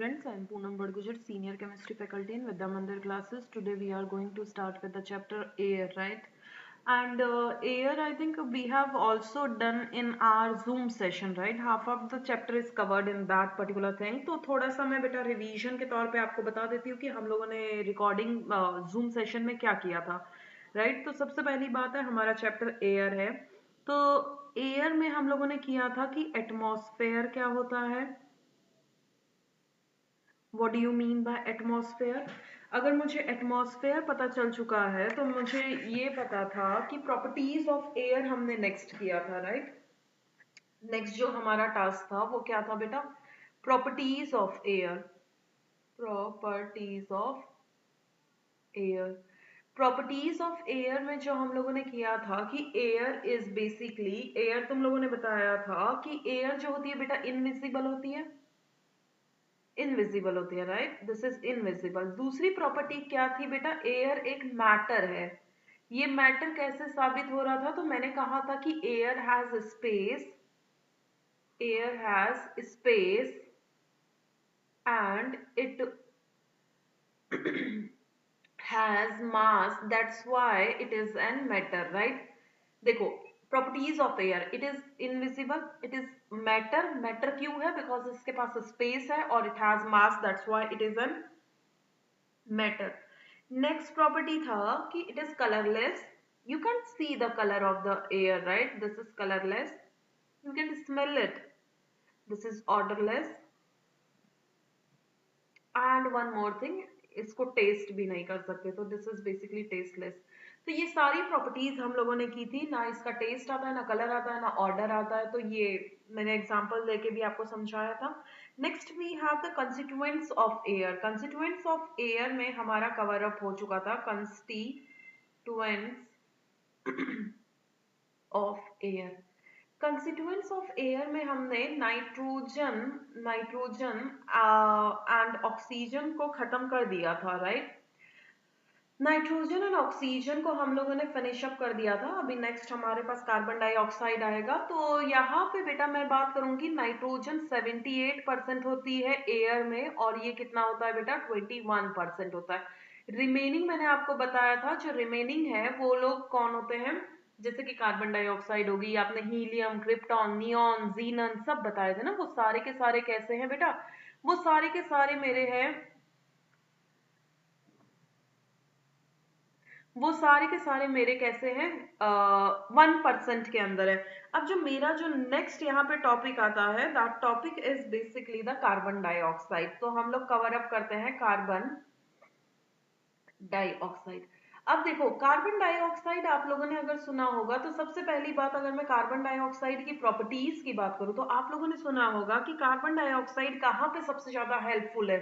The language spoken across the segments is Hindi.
friends, I am Poonam Badgujar, Senior Chemistry Faculty in Vidya Mandir classes. Today we are going to start with the chapter air, right? And air, I think we have also done in our Zoom session, right? Half of the chapter is covered in that particular thing. तो थोड़ा सा मैं बेटा रिवीजन के तौर पे आपको बता देती हूँ कि हम लोगों ने रिकॉर्डिंग Zoom सेशन में क्या किया था, राइट? तो सबसे पहली बात है हमारा चैप्टर एयर है. तो एयर में हम लोगों ने किया था कि एटमॉस्फेयर क्या होता है. What do you mean by atmosphere? अगर मुझे एटमॉस्फेयर पता चल चुका है तो मुझे ये पता था कि प्रॉपर्टीज ऑफ एयर हमने नेक्स्ट किया था, राइट? नेक्स्ट जो हमारा टास्क था वो क्या था बेटा? Properties of air. Properties of air. Properties of air में जो हम लोगों ने किया था कि एयर इज बेसिकली, एयर तुम लोगों ने बताया था कि एयर जो होती है बेटा इनविजिबल होती है. इनविजिबल होती है, राइट? This is invisible. दूसरी प्रॉपर्टी क्या थी बेटा? एयर एक मैटर है. ये मैटर कैसे साबित हो रहा था? तो मैंने कहा था कि air has space, air has space and it has mass, that's why it is an matter, right? देखो properties of air, it is invisible, it is matter. matter क्यों है? because इसके पास space है और it has mass, that's why it is an matter. Next property था कि it is colorless. You can't see the color of the air, right? This is colorless. You can smell it. This is odorless. And one more thing, इसको टेस्ट भी नहीं कर सकते, तो दिस इज बेसिकली टेस्टलेस. तो ये सारी प्रॉपर्टीज हम लोगों ने की थी. ना इसका टेस्ट आता है, ना कलर आता है, ना ऑर्डर आता है. तो ये मैंने एग्जांपल देके भी आपको समझाया था. Next we have the constituents of air. Constituents of air में हमारा कवर अप हो चुका था. Constituents of air. Constituents of air में हमने नाइट्रोजन एंड ऑक्सीजन को खत्म कर दिया था, राइट? नाइट्रोजन और ऑक्सीजन को हम लोगों ने फिनिश अप कर दिया था. अभी नेक्स्ट हमारे पास कार्बन डाइऑक्साइड आएगा. तो यहाँ पे बेटा मैं बात करूंगी, नाइट्रोजन 78% होती है एयर में और ये कितना होता है बेटा? 21% होता है. रिमेनिंग मैंने आपको बताया था, जो रिमेनिंग है वो लोग कौन होते हैं? जैसे कि कार्बन डाइऑक्साइड होगी, आपने हीलियम, क्रिप्टॉन, नियॉन, जीनन सब बताए थे ना. वो सारे के सारे कैसे हैं बेटा? वो सारे के सारे मेरे हैं, वो सारे के सारे मेरे कैसे हैं? 1% के अंदर है. अब जो मेरा जो नेक्स्ट यहाँ पे टॉपिक आता है, that topic is basically the carbon dioxide. तो हम लोग कवर अप करते हैं कार्बन डाइऑक्साइड. अब देखो कार्बन डाइऑक्साइड आप लोगों ने अगर सुना होगा तो सबसे पहली बात, अगर मैं कार्बन डाइऑक्साइड की प्रॉपर्टीज की बात करूं तो आप लोगों ने सुना होगा कि कार्बन डाइऑक्साइड कहाँ पे सबसे ज्यादा हेल्पफुल है.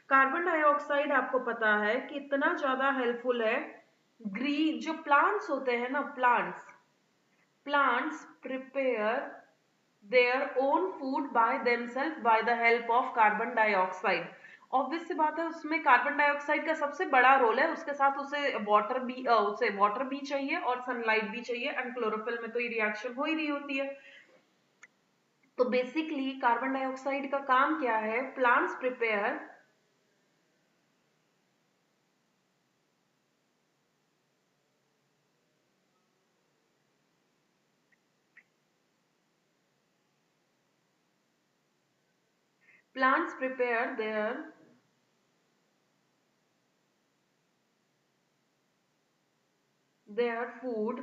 कार्बन डाइऑक्साइड आपको पता है कितना ज्यादा हेल्पफुल है. ग्रीन जो प्लांट्स होते हैं ना, plants prepare their own food by themselves by the help of carbon dioxide. Obvious सी बात है, उसमें कार्बन डाइऑक्साइड का सबसे बड़ा रोल है. उसके साथ उसे वाटर भी चाहिए और सनलाइट भी चाहिए. एंड क्लोरोफिल में तो ये रिएक्शन हो ही रही होती है. तो बेसिकली कार्बन डाइऑक्साइड का काम क्या है? Plants prepare plants prepare their food.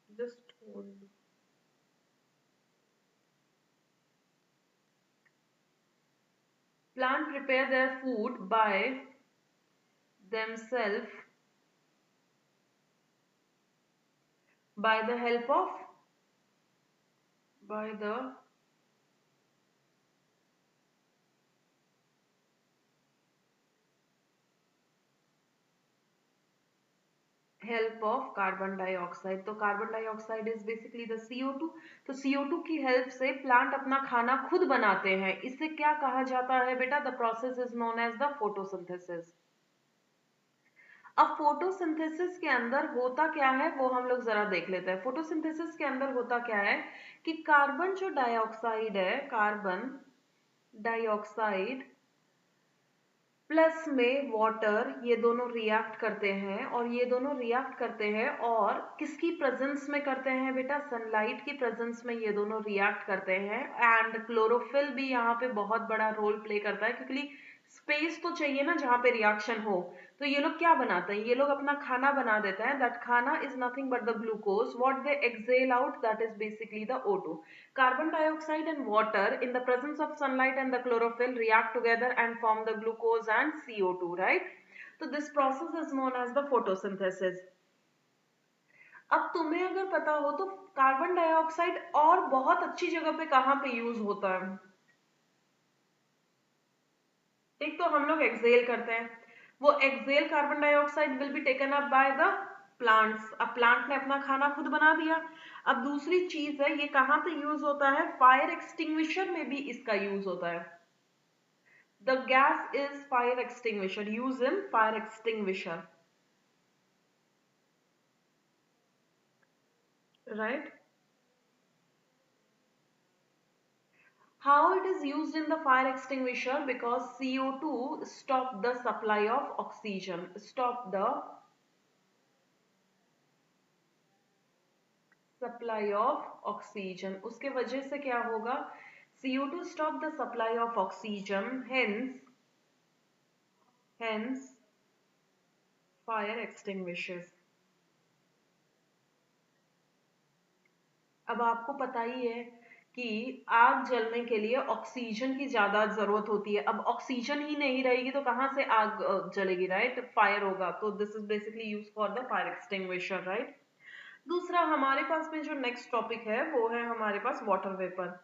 Just hold. Plant prepare their food by themselves by the help of by the help of carbon dioxide. तो carbon dioxide is basically the CO2. तो CO2 की हेल्प से प्लांट अपना खाना खुद बनाते हैं. इसे क्या कहा जाता है बेटा? The process is known as the photosynthesis. अब फोटोसिंथेसिस के अंदर होता क्या है वो हम लोग जरा देख लेते हैं. फोटोसिंथेसिस के अंदर होता क्या है कि कार्बन जो डाइऑक्साइड है, कार्बन डाइऑक्साइड प्लस में वाटर, ये दोनों रिएक्ट करते हैं, और ये दोनों रिएक्ट करते हैं और किसकी प्रेजेंस में करते हैं बेटा? सनलाइट की प्रेजेंस में ये दोनों रिएक्ट करते हैं। एंड क्लोरोफिल भी यहाँ पे बहुत बड़ा रोल प्ले करता है, क्योंकि स्पेस तो चाहिए ना जहाँ पे रिएक्शन हो। तो ये लोग क्या बनाते हैं? ये लोग अपना खाना बना देते हैं। दैट खाना is nothing but the glucose what they exhale out, that is basically the O2. Carbon dioxide and water in the presence of sunlight and the chlorophyll react together and form the glucose and CO2, right? So this process is known as the photosynthesis. अब तुम्हें अगर पता हो तो कार्बन डाइऑक्साइड और बहुत अच्छी जगह पे कहाँ पे यूज होता है? एक तो हम लोग एक्सेल करते हैं, वो exhale carbon dioxide will be taken up by the plants. अब प्लांट ने अपना खाना खुद बना दिया। अब दूसरी चीज है, ये कहाँ पे यूज होता है? फायर एक्सटिंग्विशर में भी इसका यूज होता है। The gas is fire extinguisher, use in fire extinguisher, right? How it is used in the fire extinguisher? Because CO2 stop the supply of oxygen, stop the supply of oxygen. उसके वजह से क्या होगा? CO2 stop the supply of oxygen, hence fire extinguishers. अब आपको पता ही है कि आग जलने के लिए ऑक्सीजन की ज्यादा जरूरत होती है। अब ऑक्सीजन ही नहीं रहेगी तो कहाँ से आग जलेगी, राइट? फायर होगा। तो this is basically use for the fire extinguisher, right? दूसरा हमारे पास में जो नेक्स्ट टॉपिक है वो है हमारे पास वाटर वेपर।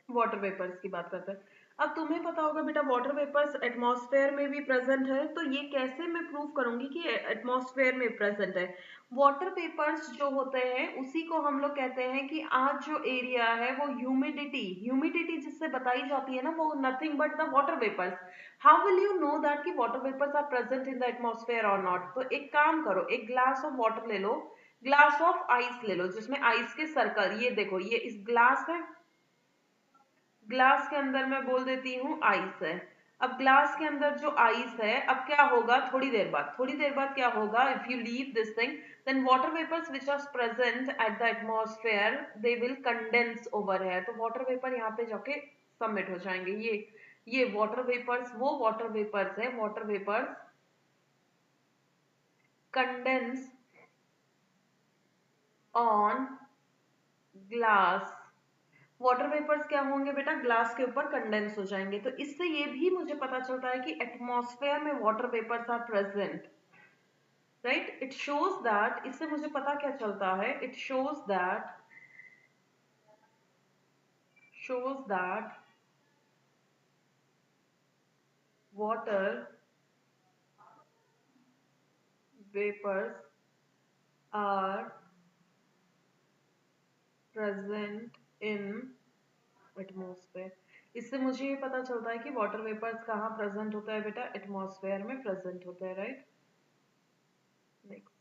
वाटर वेपर्स की बात करते हैं। अब तुम्हें पता होगा बेटा वाटर वेपर्स एटमॉस्फेयर में भी प्रेजेंट है। तो ये कैसे मैं प्रूव करूंगी कि एटमॉस्फेयर में प्रेजेंट है? वाटर वेपर्स जो होते हैं उसी को हम लोग कहते हैं कि आज जो एरिया है वो ह्यूमिडिटी जिससे बताई जाती है ना, वो nothing but the water vapours. How will you know that कि water vapours are present in the atmosphere और नॉट? तो एक काम करो, एक ग्लास ऑफ वाटर ले लो, ग्लास ऑफ आइस ले लो जिसमें आइस के सर्कल, ये देखो ये इस ग्लास है, ग्लास के अंदर मैं बोल देती हूँ आइस है। अब ग्लास के अंदर जो आइस है, अब क्या होगा? थोड़ी देर बाद क्या होगा? If you leave this thing, then water vapours which are present at the atmosphere they will condense over है। तो वाटर वेपर यहाँ पे जाके सबमिट हो जाएंगे। ये वाटर वेपर्स, वो वाटर वेपर्स है, water vapours condense on glass. Water vapours क्या होंगे बेटा? ग्लास के ऊपर कंडेंस हो जाएंगे। तो इससे ये भी मुझे पता चलता है कि एटमॉस्फेयर में water vapours are present, right? It shows that, इससे मुझे पता क्या चलता है? It shows that water vapours are present in atmosphere. इससे मुझे ये पता चलता है कि वाटर वेपर्स कहाँ प्रेजेंट होता है बेटा? एटमॉस्फेयर में प्रेजेंट होता है, right? Next,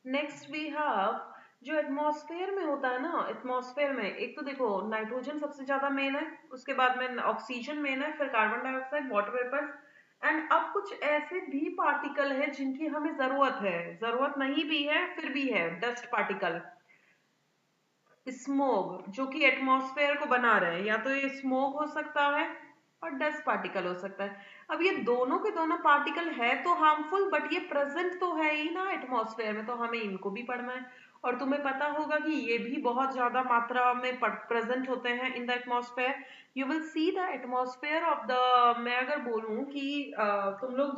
next we have जो एटमॉस्फेयर में होता है ना, एटमॉस्फेयर में एक तो देखो नाइट्रोजन सबसे ज्यादा मेन है, उसके बाद में ऑक्सीजन मेन है, फिर carbon dioxide, water vapours, and अब कुछ ऐसे भी पार्टिकल है जिनकी हमें जरूरत है, जरूरत नहीं भी है फिर भी है, डस्ट पार्टिकल, स्मोग, जो कि एटमॉस्फेयर को बना रहे हैं। या तो ये स्मोग हो सकता है और डस्ट पार्टिकल हो सकता है। अब ये दोनों के दोनों पार्टिकल है तो हार्मफुल, बट ये प्रेजेंट तो है ही ना एटमॉस्फेयर में, तो हमें इनको भी पढ़ना है। और तुम्हें पता होगा कि ये भी बहुत ज्यादा मात्रा में प्रेजेंट होते हैं इन the atmosphere. You will see the atmosphere of the, मैं अगर बोलूं कि तुम लोग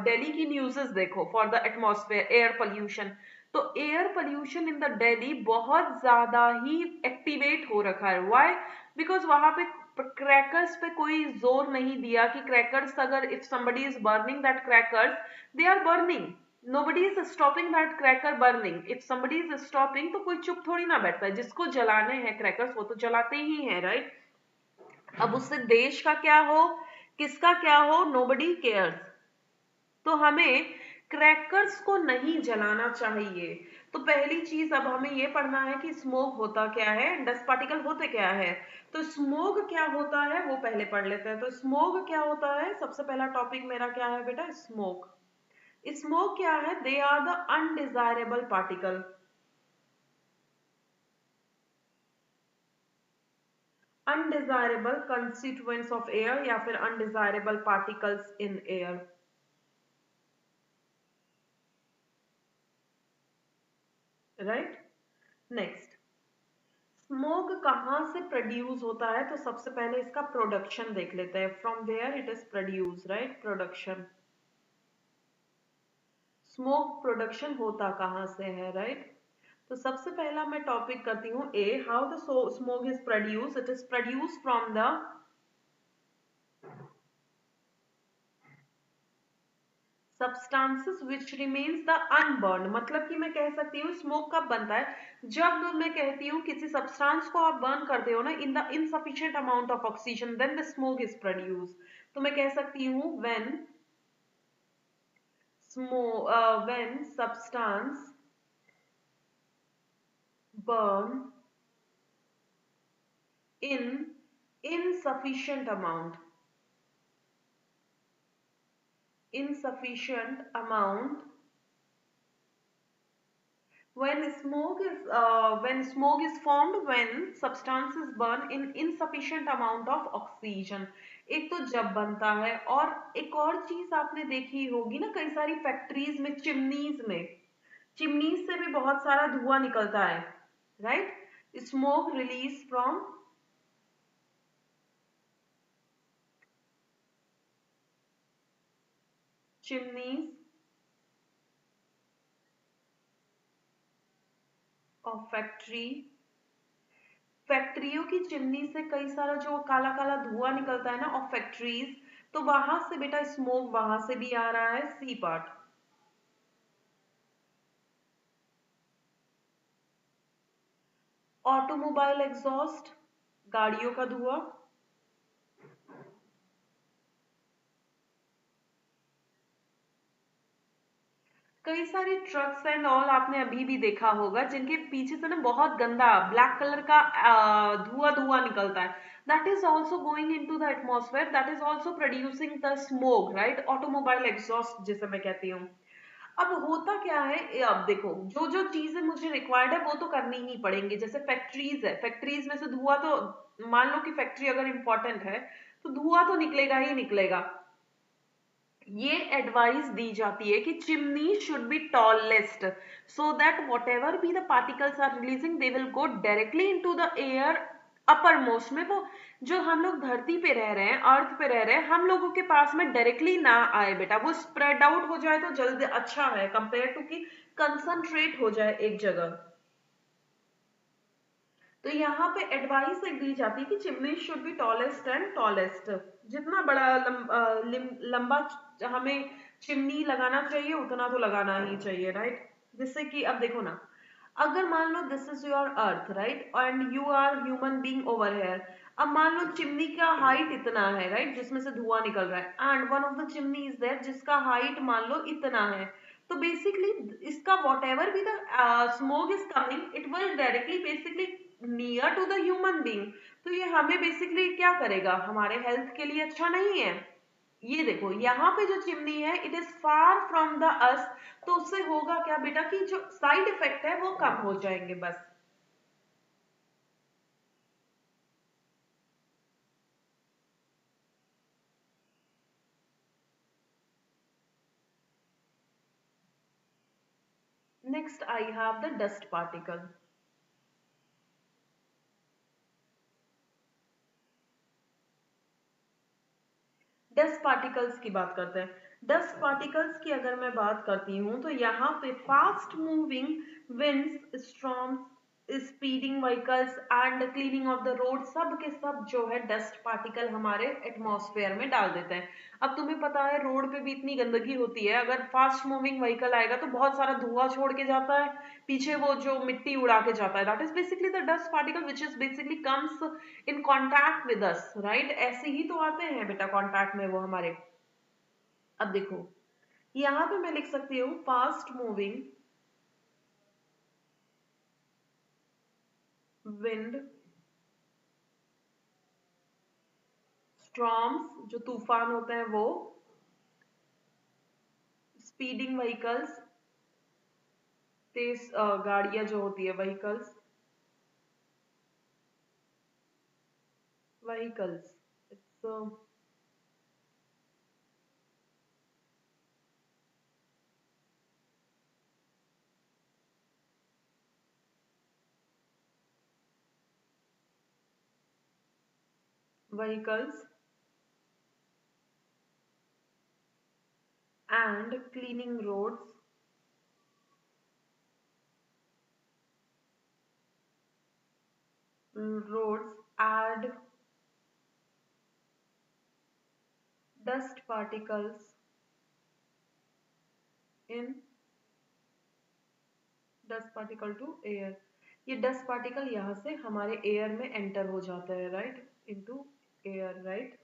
दिल्ली की न्यूज़ेस देखो for the atmosphere air pollution, तो air pollution in the Delhi बहुत ज्यादा ही एक्टिवेट हो रखा है। व्हाई? बिकॉज वहां पे क्रैकर्स पे कोई जोर नहीं दिया कि क्रैकर्स, अगर if somebody is burning that crackers, they are burning, nobody is stopping that cracker burning. If somebody is stopping, तो कोई चुप थोड़ी ना बैठता है, जिसको जलाने हैं क्रैकर्स वो तो जलाते ही हैं, राइट? अब उससे देश का क्या हो, किसका क्या हो, nobody cares. तो हमें क्रैकर्स को नहीं जलाना चाहिए. तो पहली चीज अब हमें ये पढ़ना है कि स्मोक होता क्या है, डस्ट पार्टिकल होते क्या है. तो स्मोक क्या होता है वो पहले पढ़ लेते हैं. तो स्मोक क्या होता है, सबसे पहला टॉपिक मेरा क्या है बेटा, स्मोक. स्मोक क्या है, they are the undesirable particle. Undesirable constituents of air या फिर undesirable particles in air. Right. Next, smoke कहाँ से प्रोड्यूस होता है, तो सबसे पहले इसका प्रोडक्शन देख लेते हैं. From where it is produce, right, production. Smoke production होता कहाँ से है, राइट. तो सबसे पहला मैं टॉपिक करती हूँ A, how the smoke is produce. It is produce from the substances which remains the unburned. मतलब कि मैं कह सकती हूँ स्मोक कब बनता है, जब मैं कहती हूँ किसी सब्सटेंस को आप बर्न करते हो ना in the insufficient amount of oxygen, then the smoke is produce. तो मैं कह सकती हूँ when substance burn in insufficient amount, when smoke is formed when substances burn in insufficient amount of oxygen. एक तो जब बनता है, और एक और चीज आपने देखी होगी ना, कई सारी फैक्ट्रीज में, चिमनीज से भी बहुत सारा धुआं निकलता है, right. Smoke release from chimneys of फैक्ट्रियों की चिमनी से कई सारा जो काला काला धुआं निकलता है ना ऑफ फैक्ट्रीज, तो वहां से बेटा स्मोक वहां से भी आ रहा है, सी पार्ट. ऑटोमोबाइल एग्जॉस्ट, गाड़ियों का धुआं. कई सारे ट्रक्स एंड ऑल आपने अभी भी देखा होगा जिनके पीछे से ना बहुत गंदा ब्लैक कलर का धुआं धुआं निकलता है. That is also going in to the atmosphere, that is also producing the smoke, right. Automobile exhaust जिसे मैं कहती हूँ. अब होता क्या है, अब देखो जो जो चीजें मुझे रिक्वायर्ड है वो तो करनी ही पड़ेंगी. जैसे फैक्ट्रीज है, फैक्ट्रीज में से धुआं तो, मान लो कि फैक्ट्री अगर इंपॉर्टेंट है तो धुआं तो निकलेगा ही निकलेगा. ये एडवाइस दी जाती है कि chimney should be tallest, so that whatever be the particles are releasing they will go directly into the air uppermost में. वो जो हम लोग धरती पे रह रहे हैं, अर्थ पे रह रहे हैं, हम लोगों के पास में डायरेक्टली ना आए बेटा, वो स्प्रेड आउट हो जाए तो जल्दी अच्छा है, कंपेयर टू कि कंसंट्रेट हो जाए एक जगह. तो यहाँ पे एडवाइस एक दी जाती है कि chimney should be tallest and tallest. जितना बड़ा लंबा हमें चिमनी लगाना चाहिए उतना तो लगाना ही चाहिए, राइट. जिससे कि अब देखो ना, अगर मान लो this is your earth, right, and you are human being over here. अब मान लो चिमनी का हाइट इतना है, राइट, जिसमें से धुआं निकल रहा है, and one of the chimney is there जिसका हाइट मान लो इतना है. तो बेसिकली इसका वॉट एवर भी the smoke is coming, it will directly basically near to the human being. तो ये हमें बेसिकली क्या करेगा, हमारे हेल्थ के लिए अच्छा नहीं है. ये देखो यहाँ पे जो चिमनी है it is far from the अस, तो उससे होगा क्या बेटा कि जो साइड इफेक्ट है वो कम हो जाएंगे बस. Next I have the dust particle. Dust particles की बात करते हैं. डस्ट पार्टिकल्स की अगर मैं बात करती हूँ तो यहाँ पे fast moving winds, storms, speeding vehicles and cleaning of the road, सब के सब जो है डस्ट पार्टिकल हमारे एटमॉस्फेयर में डाल देते हैं। अब तुम्हें पता है रोड पे भी इतनी गंदगी होती है, अगर फास्ट मूविंग व्हीकल आएगा तो बहुत सारा धुआं छोड़ के जाता है, पीछे वो जो मिट्टी उड़ा के जाता है, that is basically the dust particle which is basically comes in contact with us, right? ऐसे ही तो आते हैं बेटा कॉन्टैक्ट में वो हमारे। अब देखो यहाँ पे मैं लिख सकती हूँ फास्ट मूविंग विंड, स्टॉर्म्स जो तूफान होते हैं वो, स्पीडिंग व्हीकल्स तेज गाड़ियां जो होती है, vehicles vehicles it's vehicles and cleaning roads add dust particles in dust particle to air. ये डस्ट पार्टिकल यहाँ से हमारे एयर में एंटर हो जाता है, राइट, इनटू एयर, राइट।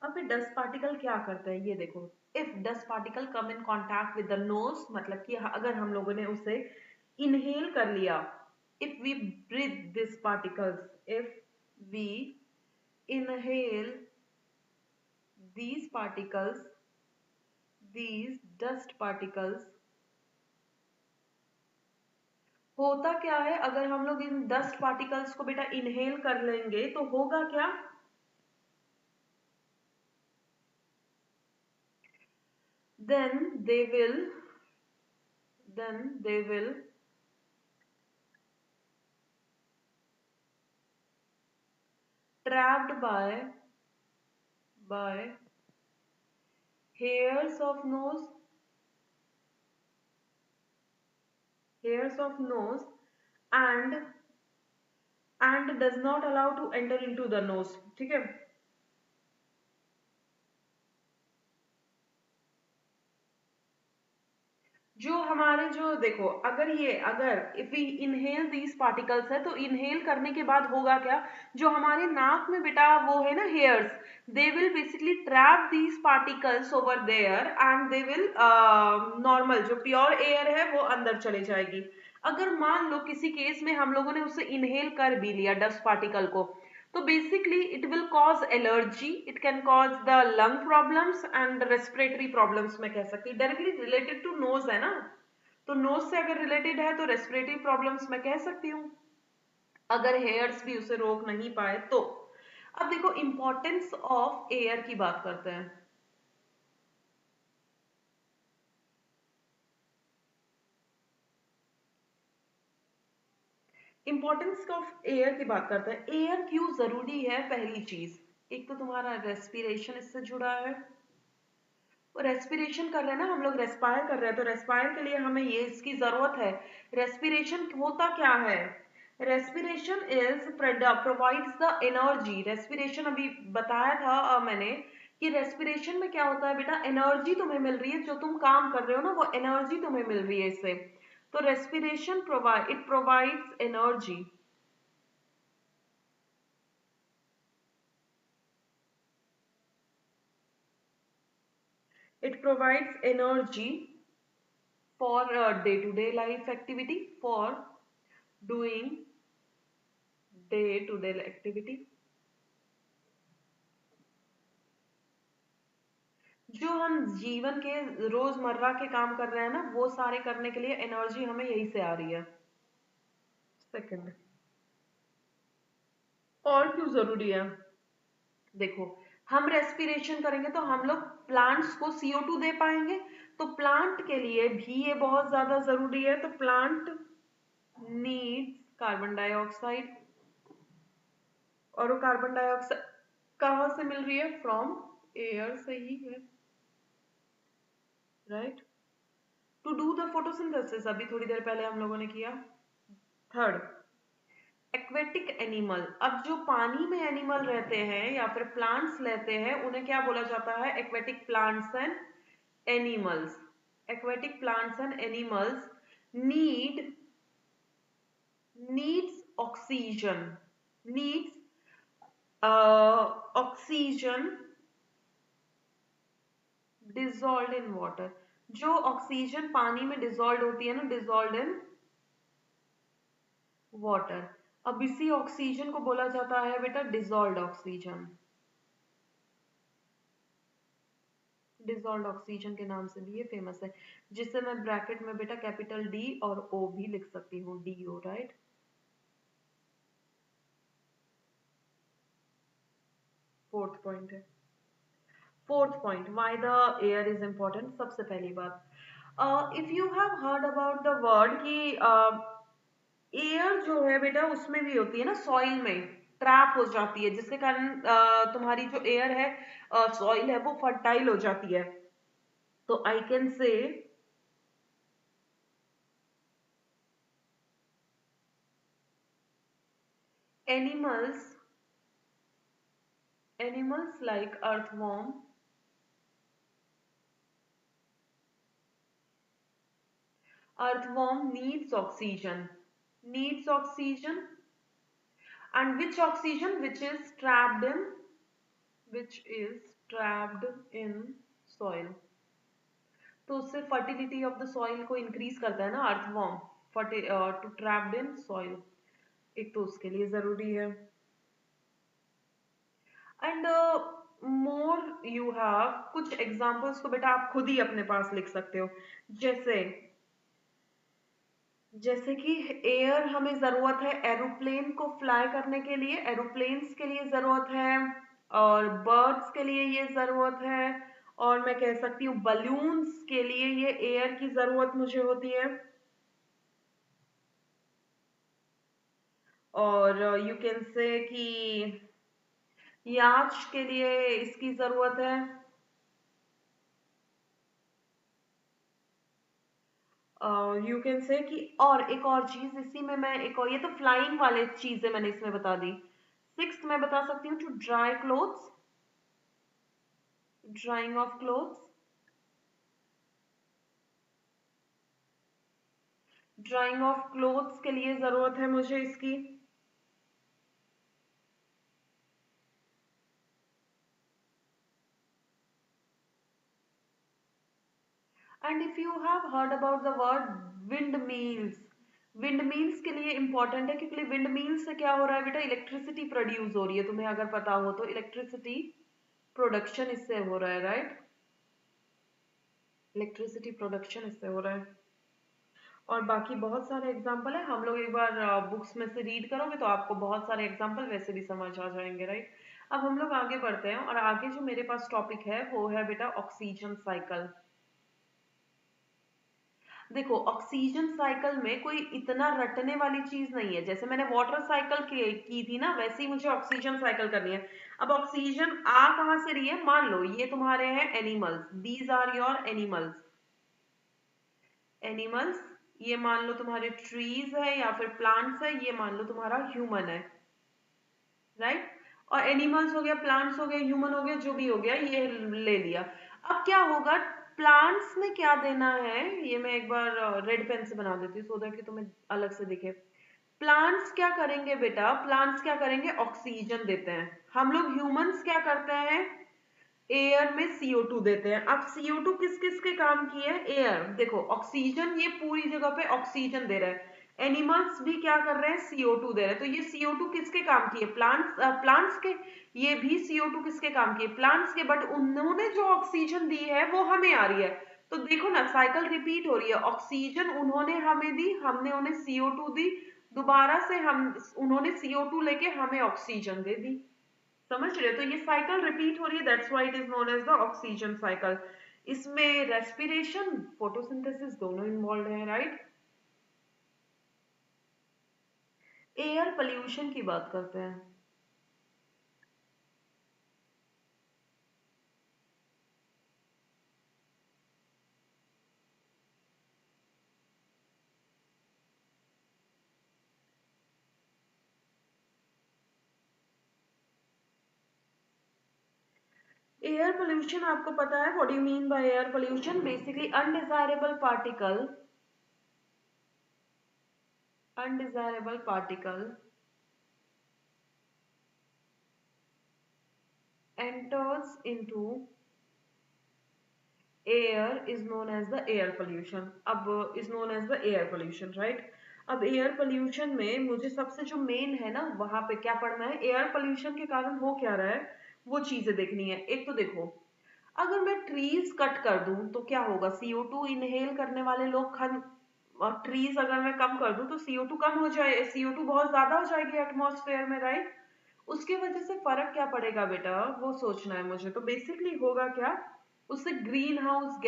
अब फिर डस्ट पार्टिकल क्या करते हैं ये देखो, if dust particle come in contact with the nose, मतलब कि अगर हम लोगों ने उसे इनहेल कर लिया, if we breathe this particles, if we inhale these particles, these dust particles, होता क्या है अगर हम लोग इन डस्ट पार्टिकल्स को बेटा इनहेल कर लेंगे तो होगा क्या, then they will then they will trapped by hairs of nose, hairs of nose, and does not allow to enter into the nose, ठीक है। जो हमारे जो देखो, अगर if we inhale these particles है तो इनहेल करने के बाद होगा क्या, जो हमारे नाक में बेटा वो है ना hairs, they will basically trap these particles over there and they will normal जो प्योर एयर है वो अंदर चले जाएगी। अगर मान लो किसी केस में हम लोगों ने उसे इनहेल कर भी लिया डस्ट पार्टिकल को, तो basically it will cause allergy, it can cause the lung problems and respiratory problems, मैं कह सकती हूँ डायरेक्टली रिलेटेड टू नोज है ना, तो नोज से अगर रिलेटेड है तो रेस्पिरेटरी प्रॉब्लम्स मैं कह सकती हूँ, अगर हेयर्स भी उसे रोक नहीं पाए तो। अब देखो इंपॉर्टेंस ऑफ एयर की बात करते हैं। इंपॉर्टेंस ऑफ एयर की बात करते हैं, एयर क्यों जरूरी है, पहली चीज, एक तो तुम्हारा रेस्पिरेशन इससे जुड़ा है, रेस्पिरेशन कर रहे हैं ना हम लोग, रेस्पायर कर रहे हैं, तो रेस्पायर के लिए हमें ये इसकी जरूरत है। रेस्पिरेशन होता क्या है, respiration is provides the energy, respiration अभी बताया था मैंने कि रेस्पिरेशन में क्या होता है बेटा, एनर्जी तुम्हें मिल रही है, जो तुम काम कर रहे हो ना वो एनर्जी तुम्हें मिल रही है इससे, तो respiration provides energy, it provides energy for day-to-day life activity, for doing day-to-day activity, जो हम जीवन के रोजमर्रा के काम कर रहे हैं ना वो सारे करने के लिए एनर्जी हमें यही से आ रही है। सेकंड, और क्यों जरूरी है, देखो हम रेस्पिरेशन करेंगे तो हम लोग प्लांट्स को CO2 दे पाएंगे, तो प्लांट के लिए भी ये बहुत ज्यादा जरूरी है, तो प्लांट नीड्स कार्बन डाइऑक्साइड, और वो कार्बन डाइऑक्साइड कहाँ से मिल रही है, फ्रॉम एयर से ही है, right, to do the photosynthesis, अभी थोड़ी देर पहले हम लोगों ने किया। थर्ड, एक्वेटिक एनिमल, अब जो पानी में एनिमल रहते हैं या फिर प्लांट्स रहते हैं उन्हें क्या बोला जाता है? Aquatic plants and animals. Aquatic plants and animals needs oxygen, needs oxygen dissolved in water. जो ऑक्सीजन पानी में डिजोल्व होती है ना, डिजोल्व इन वाटर. अब इसी ऑक्सीजन को बोला जाता है बेटा डिजोल्व ऑक्सीजन. डिजोल्व ऑक्सीजन के नाम से भी ये फेमस है, जिससे मैं ब्रैकेट में बेटा कैपिटल डी और ओ भी लिख सकती हूँ, D O, right. Fourth point है. Fourth point, why the air is important. सबसे पहली बात, if you have heard about the word कि एयर जो है बेटा उसमें भी होती है ना, सॉइल में ट्रैप हो जाती है, जिसके कारण तुम्हारी जो एयर है, सॉइल है, वो फर्टाइल हो जाती है. तो I can say animals like earthworm needs oxygen, and which oxygen? Which is trapped in soil. तो उससे फर्टिलिटी ऑफ द सॉइल को इंक्रीज करता है ना earthworm, to trapped in soil. एक तो उसके लिए जरूरी है. एंड मोर यू हैव, कुछ एग्जांपल्स तो बेटा आप खुद ही अपने पास लिख सकते हो. जैसे जैसे कि एयर हमें जरूरत है एरोप्लेन को फ्लाई करने के लिए, एरोप्लेन्स के लिए जरूरत है, और बर्ड्स के लिए ये जरूरत है, और मैं कह सकती हूँ बलून्स के लिए ये एयर की जरूरत मुझे होती है, और यू कैन से कि याच के लिए इसकी जरूरत है. यू कैन से कि, और एक और चीज इसी में मैं एक और, ये तो फ्लाइंग वाले चीजें मैंने इसमें बता दी. सिक्स्थ मैं बता सकती हूँ to dry clothes, drying of clothes. Drying of clothes के लिए जरूरत है मुझे इसकी. And if you have heard about the word wind mills, wind mills के लिए इंपॉर्टेंट है, क्योंकि विंड मिल से क्या हो रहा है बेटा, इलेक्ट्रिसिटी प्रोड्यूस हो रही है. तुम्हें अगर पता हो तो इलेक्ट्रिसिटी प्रोडक्शन इससे हो रहा है, राइट. इलेक्ट्रिसिटी प्रोडक्शन इससे हो रहा है. और बाकी बहुत सारे एग्जाम्पल है, हम लोग एक बार बुक्स में से रीड करोगे तो आपको बहुत सारे एग्जाम्पल वैसे भी समझ आ जाएंगे, राइट. अब हम लोग आगे बढ़ते हैं, और आगे जो मेरे पास टॉपिक है वो है बेटा ऑक्सीजन साइकिल. देखो ऑक्सीजन साइकिल में कोई इतना रटने वाली चीज नहीं है. जैसे मैंने वाटर साइकिल की थी ना, वैसे ही मुझे ऑक्सीजन साइकिल करनी है. अब ऑक्सीजन आ कहां से रही है? मान लो ये तुम्हारे हैं animals, these are your animals. Animals, ये मान लो तुम्हारे ट्रीज है या फिर प्लांट्स है, ये मान लो तुम्हारा ह्यूमन है, राइट. और एनिमल्स हो गया, प्लांट्स हो गए, ह्यूमन हो गया, जो भी हो गया ये ले लिया. अब क्या होगा, प्लांट्स में क्या देना है, ये मैं एक बार रेड पेन से बना देती हूँ सो दैट कि तुम्हें अलग से दिखे. प्लांट्स क्या करेंगे बेटा, प्लांट्स क्या करेंगे, ऑक्सीजन देते हैं. हम लोग ह्यूमंस क्या करते हैं, एयर में CO2 देते हैं. अब CO2 किस किस के काम की है? एयर. देखो ऑक्सीजन ये पूरी जगह पे ऑक्सीजन दे रहा है, एनिमल्स भी क्या कर रहे हैं, CO2 दे रहे हैं. तो ये CO2 किसके काम की है? प्लांट्स के. ये भी CO2 किसके काम की है? प्लांट्स के. बट उन्होंने जो ऑक्सीजन दी है वो हमें आ रही है. तो देखो ना साइकिल रिपीट हो रही है, ऑक्सीजन उन्होंने हमें दी, हमने उन्हें CO2 दी, दोबारा से हम उन्होंने CO2 लेके हमें ऑक्सीजन दे दी. समझ रहे हो? तो ये साइकिल रिपीट हो रही है, that's why it is known as the oxygen cycle. इसमें रेस्पिरेशन, फोटोसिंथेसिस दोनों इन्वॉल्व है, राइट. एयर पोल्यूशन की बात करते हैं. एयर पोल्यूशन आपको पता है, what do you mean by air pollution? Basically undesirable particle enters into air is known as the air pollution. अब is known as the air pollution, right? अब एयर पोल्यूशन में मुझे सबसे जो मेन है ना, वहां पे क्या पढ़ना है, एयर पोल्यूशन के कारण हो क्या रहा है वो चीजें देखनी है। एक तो देखो, अगर मैं ट्रीज कट कर दूं तो क्या होगा, CO2 इनहेल करने वाले लोग खन, और ट्रीज अगर मैं कम कर दूं तो CO2 कम हो जाए, CO2 बहुत ज्यादा हो जाएगी एटमॉस्फेयर में, राइट? उसके वजह से फर्क क्या पड़ेगा बेटा, वो सोचना है मुझे। तो बेसिकली होगा क्या, उससे ग्रीन हाउस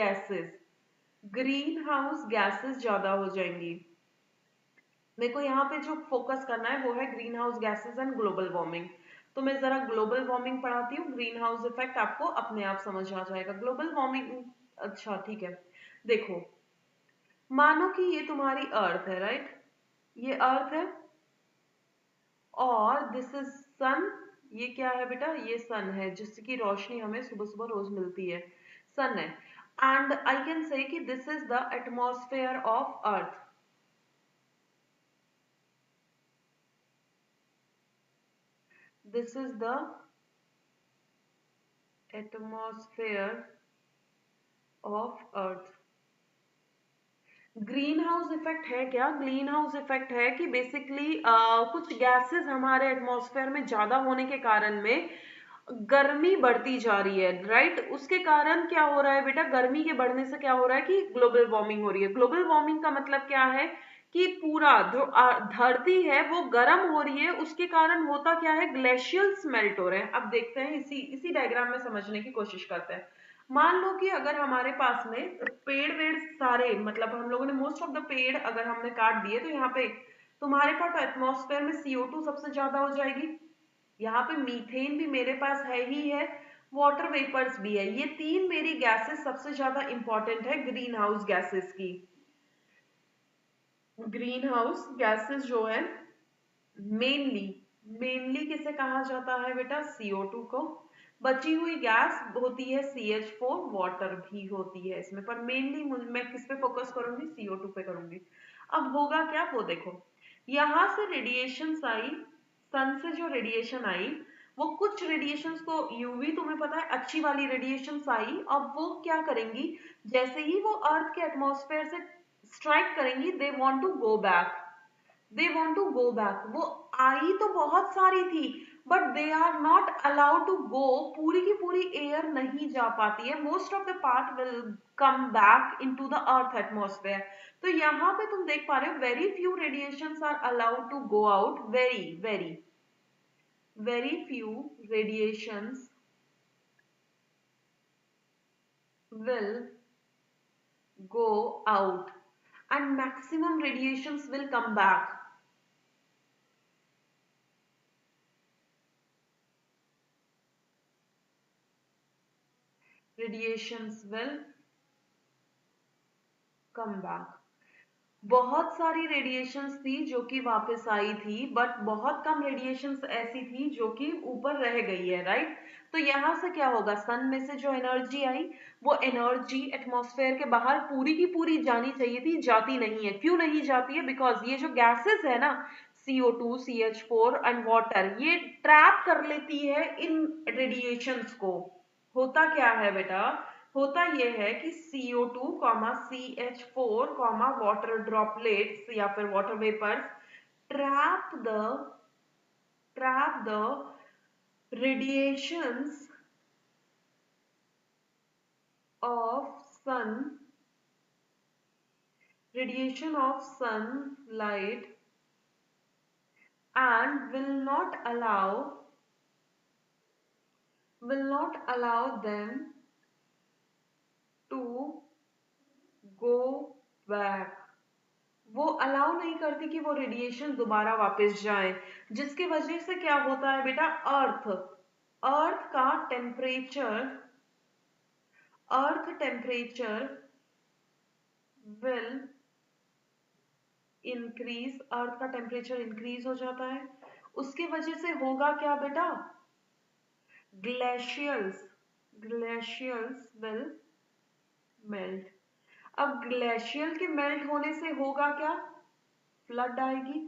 गैसेस ज्यादा हो जाएंगी। मेरे को यहाँ पे जो फोकस करना है वो है green house gases and global warming. तो मैं जरा ग्लोबल वार्मिंग पढ़ाती हूँ, ग्रीन हाउस इफेक्ट आपको अपने आप समझ आ जाएगा। ग्लोबल वार्मिंग, अच्छा ठीक है। देखो, मानो कि ये तुम्हारी अर्थ है, राइट? ये अर्थ है और दिस इज सन। ये क्या है बेटा, ये सन है जिसकी रोशनी हमें सुबह सुबह रोज मिलती है, सन है। एंड आई कैन से कि this is the atmosphere of earth. This is the atmosphere of earth. Green house effect है क्या? ग्रीन हाउस इफेक्ट है कि बेसिकली कुछ गैसेस हमारे एटमॉस्फेयर में ज्यादा होने के कारण में गर्मी बढ़ती जा रही है, राइट? उसके कारण क्या हो रहा है बेटा, गर्मी के बढ़ने से क्या हो रहा है कि ग्लोबल वार्मिंग हो रही है। ग्लोबल वार्मिंग का मतलब क्या है कि पूरा जो धरती है वो गर्म हो रही है। उसके कारण होता क्या है, ग्लेशियर्स मेल्ट हो रहे हैं। अब देखते हैं, इसी इसी डायग्राम में समझने की कोशिश करते हैं। मान लो कि अगर हमारे पास में पेड़ वेड़ सारे, मतलब हम लोगों ने मोस्ट ऑफ द पेड़ अगर हमने काट दिए, तो यहाँ पे तुम्हारे पास एटमॉस्फेयर में CO2 सबसे ज्यादा हो जाएगी। यहाँ पे मीथेन भी मेरे पास है ही है, वाटर वेपर्स भी है। ये तीन मेरी गैसेस सबसे ज्यादा इंपॉर्टेंट है ग्रीन हाउस गैसेस की। ग्रीन हाउस गैसेस जो है, मेनली मेनली किसे कहा जाता है बेटा, CO2 को। बची हुई गैस होती है CH4, वाटर भी होती है इसमें, पर मेनली मैं किस पे फोकस करूंगी, CO2 पे करूंगी। अब होगा क्या, वो देखो, यहां से रेडिएशन आई, सन से जो रेडिएशन आई, वो कुछ रेडिएशंस को यूवी, तुम्हें पता है अच्छी वाली रेडिएशंस आई। अब वो क्या करेंगी, जैसे ही वो अर्थ के एटमॉस्फेयर से स्ट्राइक करेंगी, they want to go back. वो आई तो बहुत सारी थी, but they are not allowed to go. पूरी की पूरी एयर नहीं जा पाती है, most of the part will come back in to the earth atmosphere. तो यहाँ पे तुम देख पा रहे हो, very few radiations are allowed to go out, very very very few radiations will go out and maximum radiations will come back. Radiations will come back. बहुत सारी रेडिएशंस थी जो कि वापस आई थी, बट बहुत कम रेडिएशंस ऐसी थी जो कि ऊपर रह गई है, राइट? तो यहां से क्या होगा, सन में से जो एनर्जी आई, वो एनर्जी एटमॉस्फेयर के बाहर पूरी की पूरी जानी चाहिए थी, जाती नहीं है। क्यों नहीं जाती है? बिकॉज ये जो गैसेस है ना, CO2, CH4 एंड वाटर, ये ट्रैप कर लेती है इन रेडिएशंस को। होता क्या है बेटा, होता यह है कि CO2, CH4, वाटर ड्रॉपलेट्स या फिर water vapours trap the trap the radiations of sun radiation of sunlight and will not allow them to go back। वो अलाउ नहीं करती कि वो रेडिएशन दोबारा वापस जाए, जिसकी वजह से क्या होता है बेटा, अर्थ का temperature earth temperature will increase. Earth का टेम्परेचर इंक्रीज हो जाता है। उसके वजह से होगा क्या बेटा, ग्लेशियर्स ग्लेशियर्स विल मेल्ट। अब ग्लेशियर के मेल्ट होने से होगा क्या? फ्लड आएगी।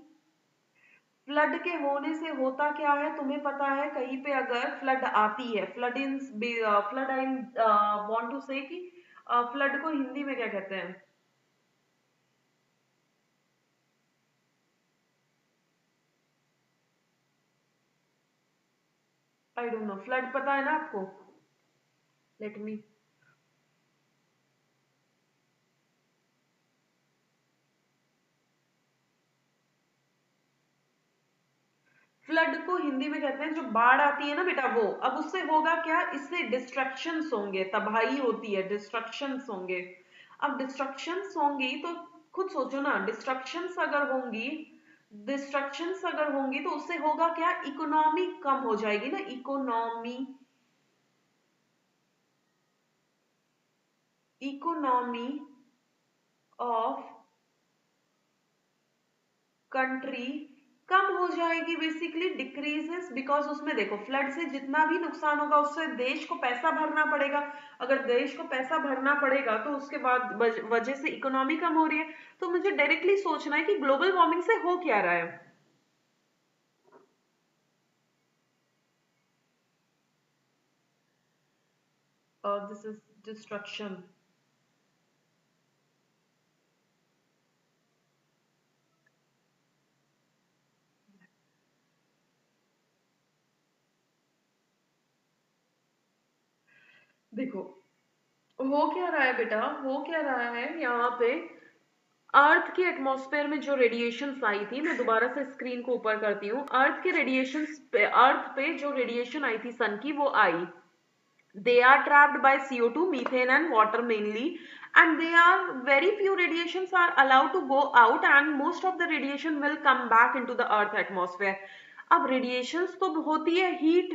फ्लड के होने से होता क्या है तुम्हें पता है? कहीं पे अगर फ्लड आती है, फ्लड आई वांट टू से कि फ्लड को हिंदी में क्या कहते हैं? आई डोंट नो, फ्लड पता है ना आपको? लेट मी, फ्लड को हिंदी में कहते हैं जो बाढ़ आती है ना बेटा, वो। अब उससे होगा क्या? इससे डिस्ट्रक्शंस होंगे, तबाही होती है, डिस्ट्रक्शंस होंगे। अब डिस्ट्रक्शंस होंगी तो खुद सोचो ना, डिस्ट्रक्शंस अगर होंगी तो उससे होगा क्या? इकोनॉमी कम हो जाएगी ना, इकोनॉमी ऑफ कंट्री कम हो जाएगी, बेसिकली डिक्रीजेस। बिकॉज उसमें देखो, फ्लड से जितना भी नुकसान होगा उससे देश को पैसा भरना पड़ेगा। अगर देश को पैसा भरना पड़ेगा तो उसके बाद वजह से इकोनॉमी कम हो रही है। तो मुझे डायरेक्टली सोचना है कि ग्लोबल वार्मिंग से हो क्या रहा है। This is destruction. देखो, हो क्या रहा है बेटा, हो क्या रहा है यहाँ पे? अर्थ के एटमॉस्फेयर में जो रेडिएशंस आई थी, मैं दोबारा से स्क्रीन को ऊपर करती हूँ। अर्थ पे जो रेडिएशन आई थी सन की, वो आई। They are trapped by CO2, methane and water mainly, and they are very few radiations are allowed to go out, and most of the radiation will come back into the earth atmosphere. अब radiations तो होती है हीट।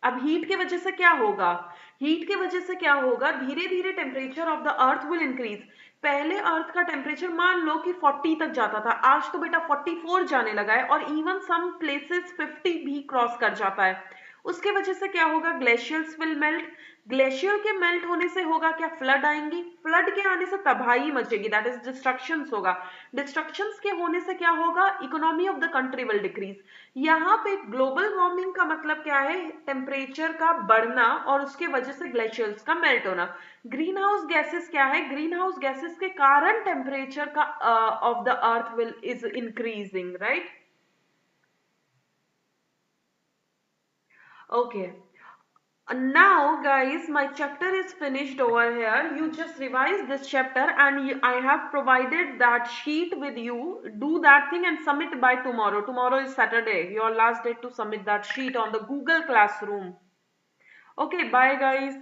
अब हीट के वजह से क्या होगा? हीट के वजह से क्या होगा? धीरे धीरे temperature of the earth will increase. पहले अर्थ का टेम्परेचर मान लो कि 40 तक जाता था, आज तो बेटा 44 जाने लगा है, और इवन सम प्लेसेस 50 भी क्रॉस कर जाता है। उसके वजह से क्या होगा? Glaciers will melt. ग्लेशियर के मेल्ट होने से होगा क्या? फ्लड आएंगी। फ्लड के आने से तबाही मचेगी, दैट इज डिस्ट्रक्शंस होगा। डिस्ट्रक्शंस के होने से क्या होगा? Economy of the country will decrease. यहाँ पे ग्लोबल वार्मिंग का मतलब क्या है? टेम्परेचर का बढ़ना और उसके वजह से ग्लेशियर्स का मेल्ट होना। ग्रीन हाउस गैसेस क्या है? ग्रीन हाउस गैसेस के कारण टेम्परेचर का of the earth will is increasing, right? Okay. Now, guys, my chapter is finished over here. You just revise this chapter, and I have provided that sheet with you. Do that thing and submit by tomorrow. Tomorrow is Saturday, your last day to submit that sheet on the Google Classroom. Okay, bye, guys.